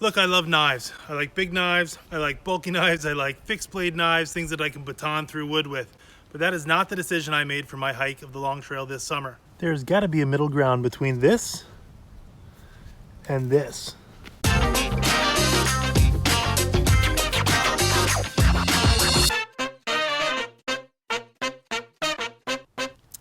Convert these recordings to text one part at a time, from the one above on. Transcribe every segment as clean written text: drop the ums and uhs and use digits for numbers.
Look, I love knives. I like big knives, I like bulky knives, I like fixed blade knives, things that I can baton through wood with. But that is not the decision I made for my hike of the Long Trail this summer. There's got to be a middle ground between this and this.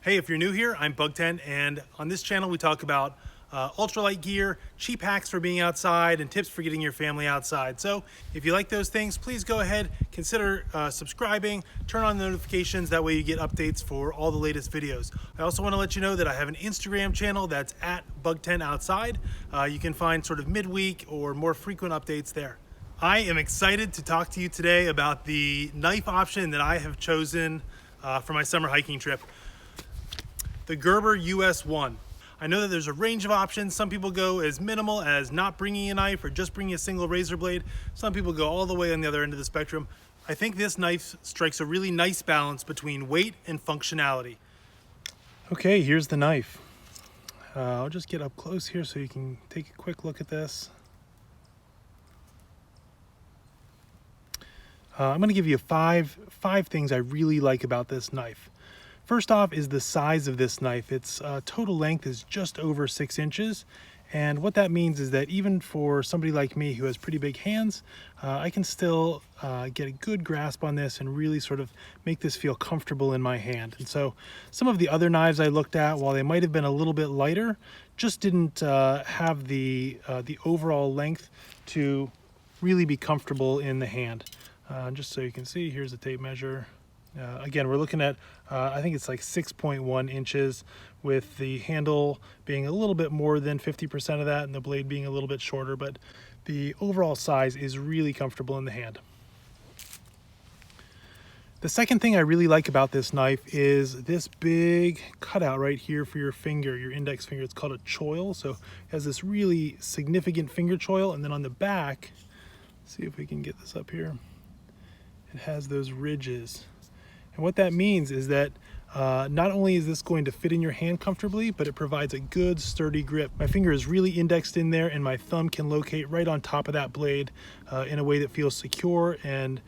Hey, if you're new here, I'm Bugtent, and on this channel we talk about ultralight gear, cheap hacks for being outside, and tips for getting your family outside. So if you like those things, please go ahead, consider subscribing, turn on notifications, that way you get updates for all the latest videos. I also want to let you know that I have an Instagram channel that's at Bugtent You can find sort of midweek or more frequent updates there. I am excited to talk to you today about the knife option that I have chosen for my summer hiking trip. The Gerber US1. I know that there's a range of options. Some people go as minimal as not bringing a knife or just bringing a single razor blade. Some people go all the way on the other end of the spectrum. I think this knife strikes a really nice balance between weight and functionality. Okay, here's the knife. I'll just get up close here so you can take a quick look at this. I'm going to give you five things I really like about this knife. First off is the size of this knife. Its total length is just over 6 inches. And what that means is that even for somebody like me who has pretty big hands, I can still get a good grasp on this and really sort of make this feel comfortable in my hand. And so some of the other knives I looked at, while they might have been a little bit lighter, just didn't have the overall length to really be comfortable in the hand. Just so you can see, here's the tape measure. Again, we're looking at, I think it's like 6.1 inches with the handle being a little bit more than 50% of that and the blade being a little bit shorter, but the overall size is really comfortable in the hand. The second thing I really like about this knife is this big cutout right here for your finger, your index finger. It's called a choil, so it has this really significant finger choil, and then on the back, see if we can get this up here, it has those ridges. And what that means is that not only is this going to fit in your hand comfortably, but it provides a good sturdy grip. My finger is really indexed in there and my thumb can locate right on top of that blade in a way that feels secure and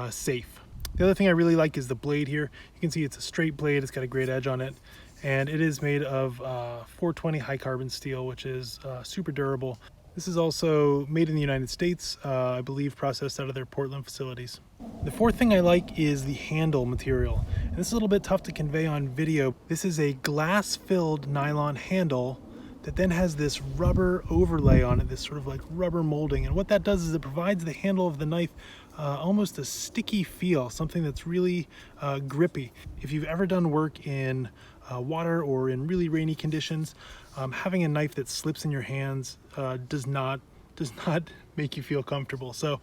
safe. The other thing I really like is the blade here. You can see it's a straight blade, it's got a great edge on it, and it is made of 420 high carbon steel, which is super durable. This is also made in the United States, I believe processed out of their Portland facilities. The fourth thing I like is the handle material. And this is a little bit tough to convey on video. This is a glass-filled nylon handle that then has this rubber overlay on it, this sort of like rubber molding. And what that does is it provides the handle of the knife almost a sticky feel, something that's really grippy. If you've ever done work in water or in really rainy conditions, having a knife that slips in your hands does not make you feel comfortable. So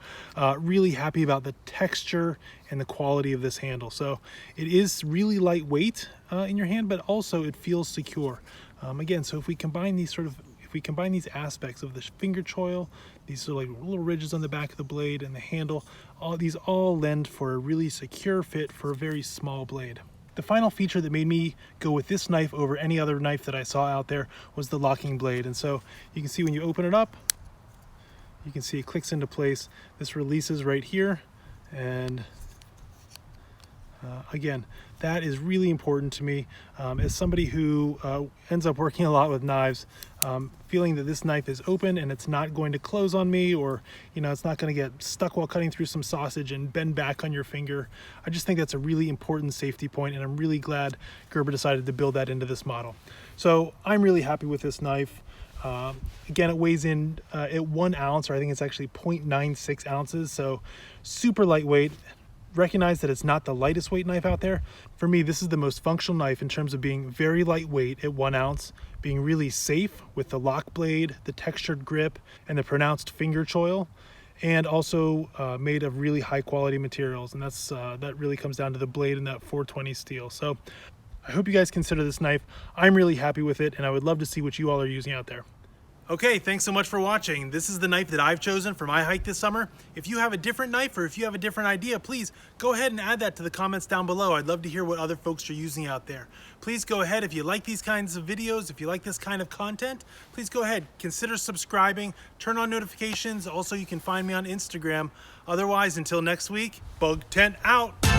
really happy about the texture and the quality of this handle. So it is really lightweight in your hand, but also it feels secure. Again, so if we combine these aspects of the finger choil, these sort of like little ridges on the back of the blade and the handle, these all lend for a really secure fit for a very small blade. The final feature that made me go with this knife over any other knife that I saw out there was the locking blade. And so you can see when you open it up, you can see it clicks into place. This releases right here, and again, that is really important to me as somebody who ends up working a lot with knives. Feeling that this knife is open and it's not going to close on me, or it's not going to get stuck while cutting through some sausage and bend back on your finger. I just think that's a really important safety point, and I'm really glad Gerber decided to build that into this model. So I'm really happy with this knife. Again, it weighs in at 1 ounce, or I think it's actually 0.96 ounces, so super lightweight. Recognize that it's not the lightest weight knife out there. For me, this is the most functional knife in terms of being very lightweight at 1 ounce, being really safe with the lock blade, the textured grip, and the pronounced finger choil, and also made of really high quality materials. And that really comes down to the blade and that 420 steel. So I hope you guys consider this knife. I'm really happy with it, and I would love to see what you all are using out there. Okay, thanks so much for watching. This is the knife that I've chosen for my hike this summer. If you have a different knife or if you have a different idea, please go ahead and add that to the comments down below. I'd love to hear what other folks are using out there. Please go ahead, if you like these kinds of videos, if you like this kind of content, please go ahead, consider subscribing, turn on notifications. Also, you can find me on Instagram. Otherwise, until next week, Bugtent out.